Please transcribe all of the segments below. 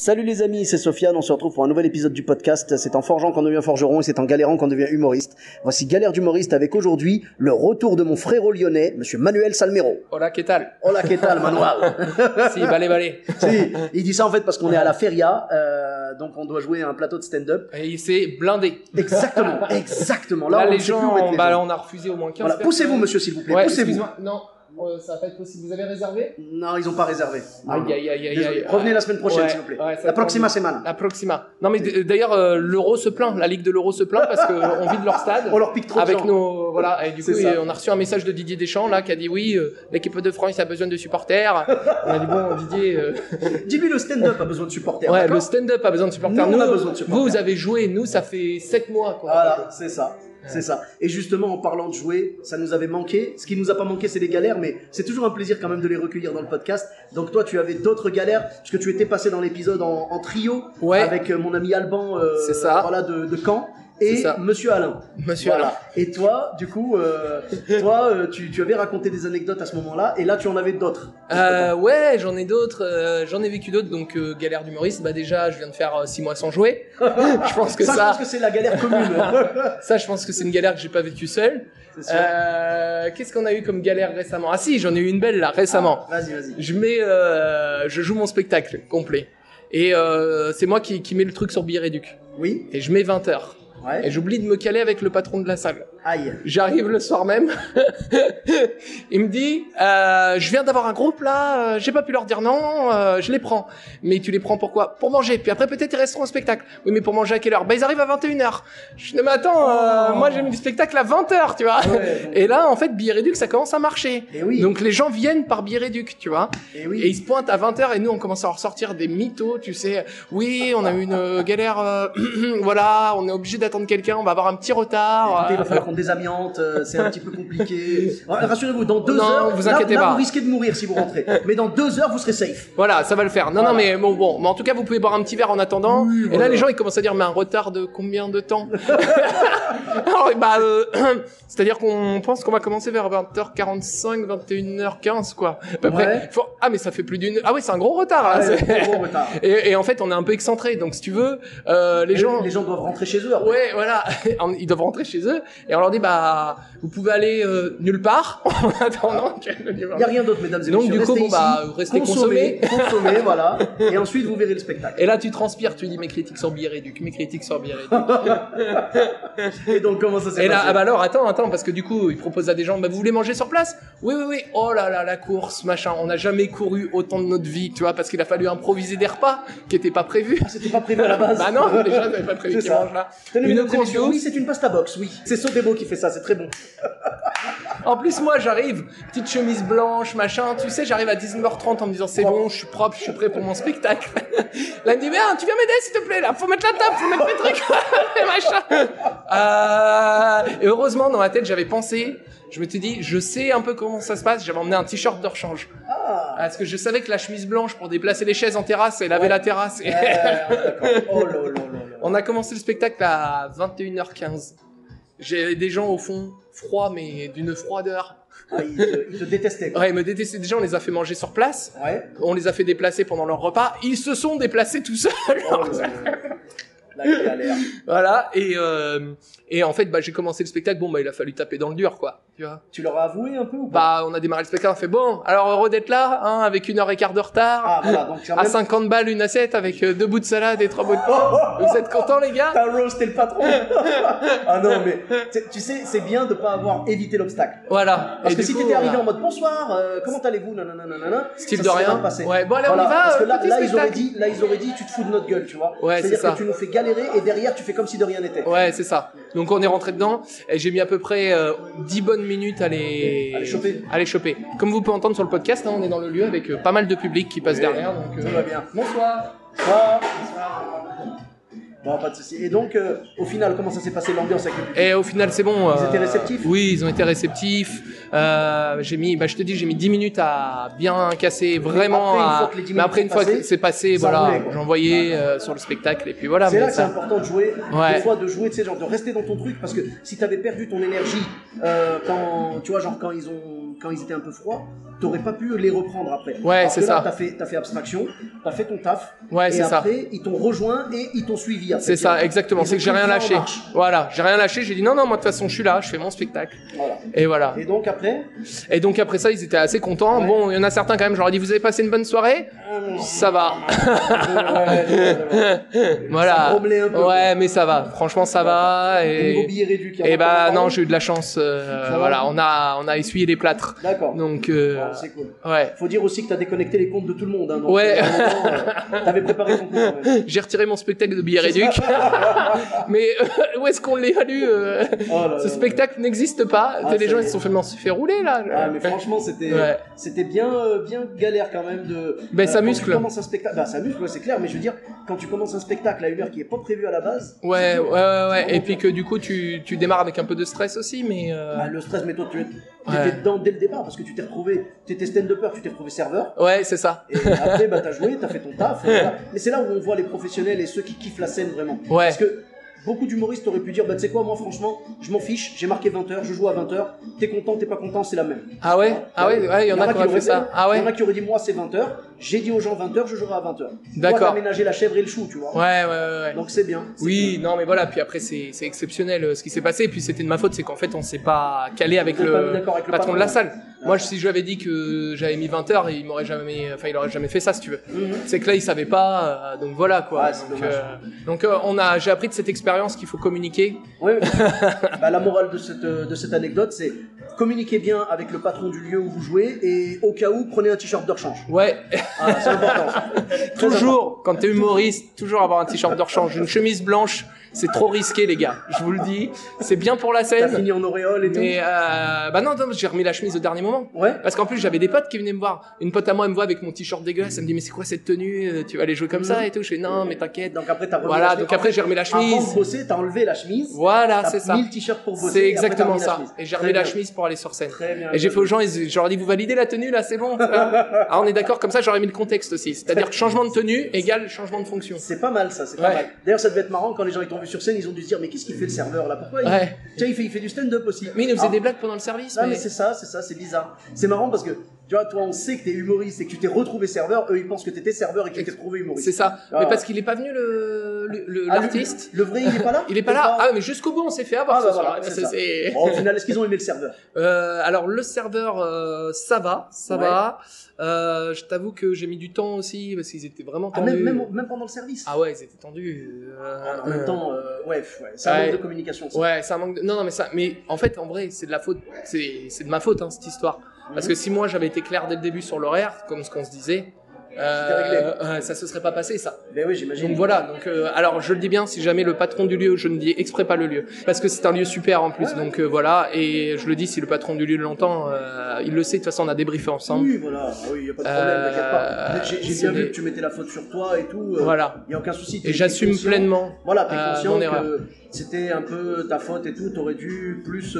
Salut les amis, c'est Sofiane, on se retrouve pour un nouvel épisode du podcast. C'est en forgeant qu'on devient forgeron et c'est en galérant qu'on devient humoriste. Voici Galère d'humoriste avec aujourd'hui le retour de mon frérot lyonnais, monsieur Manuel Salmero. Hola, ¿qué tal? Hola, ¿qué tal, Manuel? Si, vale. Si, il dit ça en fait parce qu'on est à la feria, donc on doit jouer un plateau de stand-up. Et il s'est blindé. Exactement. Là, on les sait plus où gens, mettre les gens. on a refusé au moins 15 Voilà, poussez-vous monsieur s'il vous plaît, Ouais, poussez-vous. excuse-moi. Non, ça va pas être possible. Vous avez réservé? Non, ils ont pas réservé. Non. Aïe. Revenez la semaine prochaine Ouais, s'il vous plaît. ouais, La proxima semana. La proxima. Non, mais d'ailleurs, l'Euro se plaint. La Ligue de l'Euro se plaint parce qu'on vide leur stade. On leur pique trop de avec gens. nos, voilà. Et du coup, C'est ça. on a reçu un message de Didier Deschamps, là, qui a dit oui, l'équipe de France a besoin de supporters. On a dit bon, Didier, Dis-lui, le stand-up a besoin de supporters. ouais, d'accord. le stand-up a besoin de supporters. Nous, on a besoin de supporters. Vous avez joué. Nous, ça fait 7 mois, quoi. Voilà, c'est ça. C'est ça. Et justement, en parlant de jouer, ça nous avait manqué. Ce qui nous a pas manqué, c'est les galères, mais c'est toujours un plaisir quand même de les recueillir dans le podcast. Donc toi, tu avais d'autres galères, puisque tu étais passé dans l'épisode en trio, Ouais. avec mon ami Alban, C'est ça. voilà, de Caen, et C'est ça. Monsieur Alain. Monsieur Voilà. Alain. Et toi, du coup, tu avais raconté des anecdotes à ce moment-là, et là, tu en avais d'autres. Ouais, j'en ai d'autres, j'en ai vécu d'autres, donc galère d'humoriste, bah déjà je viens de faire 6 mois sans jouer, je pense que Je pense que c'est la galère commune. ça je pense que c'est une galère que j'ai pas vécue seul. C'est sûr. Qu'est-ce qu'on a eu comme galère récemment? Ah si, j'en ai eu une belle là, récemment. Vas-y. Je joue mon spectacle complet, et c'est moi qui mets le truc sur Billet Réduc, Oui. et je mets 20h, Ouais. et j'oublie de me caler avec le patron de la salle. Aïe. J'arrive le soir même, il me dit je viens d'avoir un groupe là, j'ai pas pu leur dire non, je les prends. Mais tu les prends pourquoi? Pour manger, puis après peut-être ils resteront au spectacle. Oui mais pour manger à quelle heure? Bah ils arrivent à 21h. Je dis mais attends, moi j'ai mis du spectacle à 20h, tu vois. Ouais. Et là en fait Billet Réduc ça commence à marcher. Et oui. Donc les gens viennent par Billet Réduc, tu vois. Et oui. Et ils se pointent à 20h et nous on commence à ressortir des mythos, tu sais. Oui, on a eu une galère, voilà, on est obligé d'attendre quelqu'un, on va avoir un petit retard. Écoutez, il va falloir qu'on désamiante, c'est un petit peu compliqué. Rassurez-vous, dans 2 Non, heures, vous là, inquiétez là, pas. vous risquez de mourir si vous rentrez. Mais dans 2 heures, vous serez safe. Voilà, ça va le faire. Non, Voilà. non, mais bon, mais en tout cas, vous pouvez boire un petit verre en attendant. Oui, Et voilà. là, les gens, ils commencent à dire, mais un retard de combien de temps? Alors, bah, c'est-à-dire qu'on pense qu'on va commencer vers 20h45, 21h15, quoi. À peu Ouais. près. Ah, mais ça fait plus d'une... Ah oui, c'est un gros retard, là. Ouais, C'est- gros retard. Et en fait, on est un peu excentré. Donc, si tu veux, les gens... Les gens doivent rentrer chez eux. Après. Ouais, voilà. Ils doivent rentrer chez eux. Et on leur dit, bah, vous pouvez aller nulle part en attendant que le Il n'y a rien d'autre, mesdames et Donc, messieurs. du coup, Restez bon, bah, ici, restez consommez, voilà. Et ensuite, vous verrez le spectacle. Et là, tu transpires, tu dis mes critiques sur Billet Réduc, mes critiques sur Billet Réduc. Et donc, comment ça s'est Et là, passé? ah bah alors, attends, parce que du coup, ils proposent à des gens, bah vous voulez manger sur place? Oui. Oh là là, la course, machin. On n'a jamais couru autant de notre vie, tu vois, parce qu'il a fallu improviser des repas qui n'étaient pas prévus. C'était pas prévu à la base. Bah non, les gens n'avaient pas prévu C'est qu'ils ça. mangent là. Tenez, Une mesdames et course messieurs, de oui, ouf. c'est une pasta box, oui. C'est Sodebo qui fait ça, c'est très bon. En plus, moi, j'arrive, petite chemise blanche, machin, tu sais, j'arrive à 19h30 en me disant, c'est bon, je suis propre, je suis prêt pour mon spectacle. Là, il me dit, bien, tu viens m'aider, s'il te plaît, là, faut mettre la table, faut mettre les trucs, et machin. Et heureusement, dans ma tête, j'avais pensé, je m'étais dit, je sais un peu comment ça se passe, j'avais emmené un t-shirt de rechange. Ah. Parce que je savais que la chemise blanche pour déplacer les chaises en terrasse et laver la terrasse. Et D'accord. Oh là là là là. on a commencé le spectacle à 21h15. J'ai des gens au fond, froids, mais d'une froideur. Ah, ils te détestaient, quoi. Ouais, ils me détestaient déjà, on les a fait manger sur place. Ouais. On les a fait déplacer pendant leur repas. Ils se sont déplacés tout seuls. Oh là là. La galère. Voilà. Et en fait, bah, j'ai commencé le spectacle. Bon, bah, il a fallu taper dans le dur, quoi. Tu vois. Tu leur as avoué un peu ou pas? Bah, on a démarré le spectacle. On fait bon. Alors, heureux d'être là, hein, avec 1h15 de retard. Ah, voilà, donc quand À même, 50 balles une assiette avec 2 bouts de salade et 3 bouts de pain. Vous êtes contents, les gars? t'as roasté le patron. Ah non, mais tu sais, c'est bien de pas avoir évité l'obstacle. Voilà. Parce Et que du si coup, t'étais arrivé voilà. en mode bonsoir, comment allez-vous, nanana, Style ça de serait rien. mal passé. Ouais, bon, allez, on y va, Parce que là, petit ils auraient spectacle. dit, tu te fous de notre gueule, tu vois. Ouais, c'est C'est-à-dire ça. que tu nous fais galérer et derrière tu fais comme si de rien n'était. Ouais, c'est ça. Donc on est rentré dedans et j'ai mis à peu près 10 bonnes minutes à les choper. Comme vous pouvez entendre sur le podcast, hein, on est dans le lieu avec pas mal de public qui passe Oui, derrière. Donc, ça va bien. bonsoir. Bonsoir. Bon, pas de souci. Et donc, au final, comment ça s'est passé l'ambiance avec le public? Et au final, c'est bon. Ils étaient réceptifs? Oui, ils ont été réceptifs. Je te dis, j'ai mis 10 minutes à bien casser, vraiment. Après, une fois que les 10 minutes Mais après, une fois que c'est passé, ça voilà, roulait, quoi. j'envoyais sur le spectacle et puis voilà. C'est mais là que c'est ça- important de jouer, Ouais. des fois de jouer, tu sais, genre de rester dans ton truc, parce que si t'avais perdu ton énergie quand, tu vois, genre quand ils ont quand ils étaient un peu froids, t'aurais pas pu les reprendre après. Ouais, alors c'est que là, ça. T'as fait abstraction, t'as fait ton taf. Ouais, et c'est ça. après, ils t'ont rejoint et ils t'ont suivi. Après, C'est ça, exactement. Ils C'est ont que j'ai pris rien le train en lâché. marche. Voilà, j'ai rien lâché. J'ai dit non, moi de toute façon, je suis là, je fais mon spectacle. Voilà. Et voilà. Et donc après, Et donc après ça, ils étaient assez contents. Ouais. Bon, il y en a certains quand même, je leur ai dit, vous avez passé une bonne soirée? Ça va. Voilà. Ça grommelait un peu, Ouais, mais ça va. Franchement, ça va. Et niveau Et, billet réduit, il y en a et pas bah encore. non, j'ai eu de la chance. va. Voilà, on a essuyé les plâtres. D'accord. Donc, Bon, c'est cool. ouais. Faut dire aussi que t'as déconnecté les comptes de tout le monde. Hein, donc, Ouais. T'avais préparé ton coup quand même. J'ai retiré mon spectacle de billet réduc. Mais où est-ce qu'on l'évalue Oh là Ce là. spectacle n'existe pas. Ah, Tu sais, les ça gens y ils est. se sont fait rouler là. Ah, mais franchement, c'était Ouais. c'était bien galère quand même de. Ben, ça quand muscle. Tu commences un spectacle, bah, ça muscle, ouais, c'est clair. Mais je veux dire, quand tu commences un spectacle à une heure qui est pas prévue à la base. Ouais, c'est ouais, dur. ouais, C'est ouais. vraiment Et puis dur. que du coup, tu démarres avec un peu de stress aussi, mais. Bah, le stress, mais toi, tu étais Ouais. dedans dès le départ parce que tu t'es retrouvé, tu étais stand-upper, tu t'es retrouvé serveur. Ouais, c'est ça. Et après, bah, t'as joué, t'as fait ton taf. Voilà. Mais c'est là où on voit les professionnels et ceux qui kiffent la scène vraiment. Ouais. Parce que beaucoup d'humoristes auraient pu dire, bah, tu sais quoi, moi, franchement, je m'en fiche, j'ai marqué 20h, je joue à 20h, t'es content, t'es pas content, c'est la même. Ah ouais? Ah ouais, ouais, il y en a qui auraient fait ça. Ah Il y ouais? en a qui auraient dit, moi, c'est 20h, j'ai dit aux gens 20h, je jouerai à 20h. D'accord. Toi, t'as ménagé la chèvre et le chou, tu vois. Ouais, ouais, ouais. Donc c'est bien. C'est Oui, non, mais voilà, puis après, c'est exceptionnel ce qui s'est passé, et puis c'était de ma faute, c'est qu'en fait, on s'est pas calé avec Vous êtes pas mis le d'accord avec le patron de la patron. salle. Moi, si je lui avais dit que j'avais mis 20 heures, il m'aurait jamais, enfin, il aurait jamais fait ça, si tu veux. Mhm. C'est que là, il savait pas, donc voilà, quoi. Ouais, c'est Donc, j'ai appris de cette expérience qu'il faut communiquer. Oui, bah, la morale de cette anecdote, c'est communiquez bien avec le patron du lieu où vous jouez et au cas où, prenez un t-shirt de rechange. Ouais, Ah, c'est important. Très toujours, quand t'es humoriste, toujours avoir un t-shirt de rechange, une chemise blanche, c'est trop risqué, les gars. Je vous le dis, c'est bien pour la important. T'as scène. fini en auréole et tout. Mais bah non, j'ai remis la chemise au dernier moment. Ouais. Parce qu'en plus j'avais des potes qui venaient me voir. Une pote à moi elle me voit avec mon t-shirt dégueulasse, elle me dit mais c'est quoi cette tenue? Tu vas aller jouer comme ça et tout. Je fais non mais t'inquiète. Donc après, t'as remis Voilà, la chemise. donc après j'ai remis la Avant chemise. de bosser, t'as enlevé la chemise. Voilà, T'as c'est ça. mis le t-shirt pour bosser. C'est et après, t'as exactement remis la ça. chemise. Et j'ai Très remis la bien. chemise pour aller sur scène. Très bien. Et j'ai fait aux gens, je leur ai dit vous validez la tenue là, c'est bon. Ah on est d'accord, comme ça j'aurais mis le contexte aussi. C'est-à-dire que changement de tenue égale changement de fonction. C'est pas mal ça, c'est pas Ouais. mal. D'ailleurs, ça devait être marrant quand les gens ils t'ont vu sur scène, ils ont dû se dire mais qu'est-ce qu'il fait le serveur là? Pourquoi Ouais. Tiens, il fait du stand-up aussi. Mais il nous faisait Ah. des blagues pendant le service. Ah, mais c'est ça, c'est bizarre. C'est marrant parce que, tu vois, toi, on sait que t'es humoriste et que tu t'es retrouvé serveur. Eux, ils pensent que t'étais serveur et que tu t'es retrouvé humoriste. C'est ça. Ah. Mais parce qu'il est pas venu Ah, l'artiste. Le vrai, il est pas là? Il est pas là. Ah mais jusqu'au bout on s'est fait avoir Ah, ce bah soir. voilà, c'est ça. C'est- Bon, au final, est-ce qu'ils ont aimé le serveur? Alors le serveur, ça va. Ouais. Je t'avoue que j'ai mis du temps aussi parce qu'ils étaient vraiment Ah, tendus. même pendant le service? Ah ouais, ils étaient tendus. En même temps, ouais, c'est un Ouais. manque de communication. Ça. Ouais, c'est un manque de... Non, mais ça... Mais en fait, en vrai, c'est de la faute... C'est de ma faute, hein, cette histoire. Parce que si moi, j'avais été clair dès le début sur l'horaire, comme ce qu'on se disait, ça se serait pas passé, ça. Ben oui, j'imagine. Donc voilà, alors je le dis bien, si jamais le patron du lieu, je ne dis exprès pas le lieu, parce que c'est un lieu super en plus, Ouais. donc voilà, et je le dis, si le patron du lieu l'entend, il le sait, de toute façon on a débriefé ensemble. Oui, voilà. Ah oui, y a pas de problème, t'inquiète pas. J'ai c'est bien vu des- que tu mettais la faute sur toi et tout. Voilà. Y a aucun souci. Et j'assume pleinement Voilà, t'es conscient mon que erreur. c'était un peu ta faute et tout. T'aurais dû plus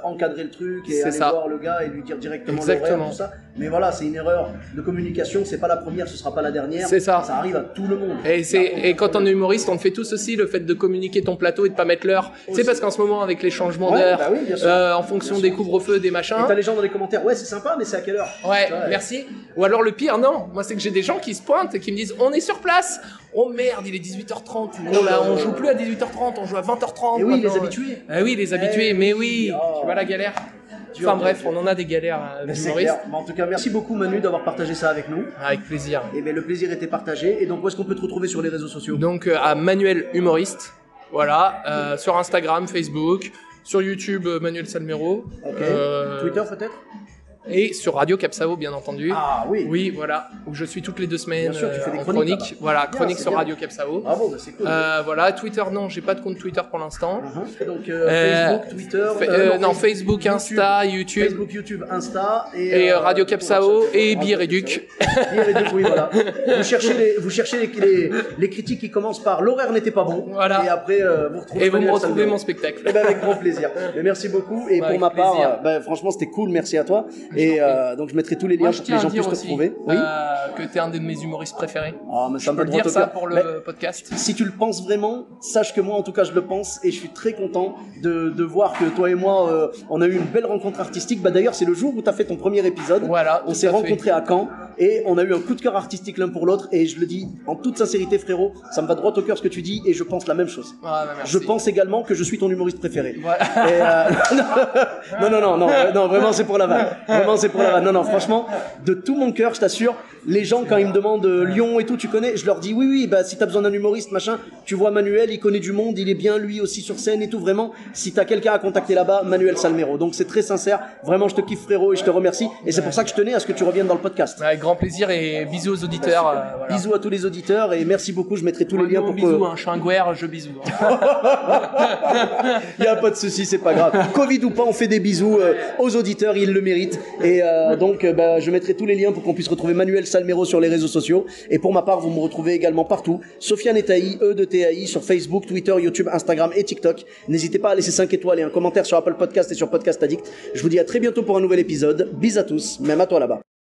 encadrer le truc et C'est aller ça. voir le gars et lui dire directement Exactement. l'horaire, tout ça. Mais voilà, c'est une erreur de communication. C'est pas la première, ce sera pas la dernière. C'est ça. Ça arrive à tout le monde. Et quand on est humoriste, on le fait tous aussi, le fait de communiquer ton plateau et de pas mettre l'heure. C'est Aussi. parce qu'en ce moment, avec les changements Ouais, d'heure, bah oui, bien sûr. en fonction Bien des sûr. couvre-feux, des machins. Et t'as les gens dans les commentaires. Ouais, c'est sympa, mais c'est à quelle heure? Ouais, Ouais. merci. Ou alors le pire, non. Moi, c'est que j'ai des gens qui se pointent et qui me disent on est sur place. Oh merde, il est 18h30. On joue plus à 18h30, on joue à 20h30. Et oui, les maintenant. habitués. Ah oui, les habitués, Eh mais oui, oui. oh. Tu vois la galère. Dur, Enfin dur, bref, dur. on en a des galères Mais c'est d'humoristes. clair. Mais en tout cas, merci beaucoup Manu d'avoir partagé ça avec nous. Avec plaisir. Et bien le plaisir était partagé. Et donc où est-ce qu'on peut te retrouver sur les réseaux sociaux? Donc à Manuel Humoriste, voilà, sur Instagram, Facebook, sur YouTube Manuel Salmero, Ok. Twitter peut-être? et sur Radio Capsao bien entendu. Ah oui. Oui, voilà, où je suis toutes les 2 semaines Bien sûr, tu fais des en chroniques chronique. là-bas. Voilà, Bien, chronique c'est sur bien. Radio Capsao. Bravo, bah, c'est cool. Voilà, Twitter non, j'ai pas de compte Twitter pour l'instant. Donc Facebook, Twitter, Non, Facebook, Insta, YouTube. Facebook, YouTube, Insta et Radio Capsao et Billet Réduc. Billet Réduc, oui, voilà. Vous cherchez les critiques qui commencent par l'horaire n'était pas bon. Voilà. Et après, vous retrouvez Et vous me Manuel retrouvez Salmero. mon spectacle. Eh ben, avec grand plaisir. Mais merci beaucoup. Et Bah, pour ma avec part, plaisir. franchement, c'était cool. Merci à toi. Et donc je mettrai tous les liens Moi, je pour que les tiens à gens dire puissent te aussi retrouver. Oui. que t'es un de mes humoristes préférés. Ah, mais ça Je me peux fait le droit dire au ça cœur. pour Mais le podcast. si tu le penses vraiment, sache que moi, en tout cas, je le pense et je suis très content de voir que toi et moi, on a eu une belle rencontre artistique. Bah d'ailleurs, c'est le jour où tu as fait ton premier épisode. Voilà, on s'est rencontrés à Caen et on a eu un coup de cœur artistique l'un pour l'autre. Et je le dis en toute sincérité, frérot, ça me va droit au cœur ce que tu dis et je pense la même chose. Ah, bah, merci. Je pense également que je suis ton humoriste préféré. Voilà. Et non, vraiment c'est pour la vanne. Vraiment c'est pour la vanne. Non, franchement, de tout mon cœur, je t'assure, les gens quand ils me demandent Lyon et tout, tu connais, je leur dis oui, bah si t'as besoin d'un humoriste, machin, tu vois Manuel, il connaît du monde, il est bien lui aussi sur scène et tout, vraiment, si t'as quelqu'un à contacter là-bas, Manuel Salmero. Donc c'est très sincère, vraiment je te kiffe frérot et je te remercie et c'est pour ça que je tenais à ce que tu reviennes dans le podcast. Avec grand plaisir et bisous aux auditeurs. Voilà. Bisous à tous les auditeurs et merci beaucoup, je mettrai tous les liens pour bisous, je suis un guerre, je bisous. Il y a pas de souci, c'est pas grave. Covid ou pas, on fait des bisous aux auditeurs, ils le méritent. Et donc, je mettrai tous les liens pour qu'on puisse retrouver Manuel Salmero sur les réseaux sociaux. Et pour ma part, vous me retrouvez également partout. Sofiane Etaï, E-de-T-A-I, sur Facebook, Twitter, YouTube, Instagram et TikTok. N'hésitez pas à laisser 5 étoiles et un commentaire sur Apple Podcast et sur Podcast Addict. Je vous dis à très bientôt pour un nouvel épisode. Bis à tous, même à toi là-bas.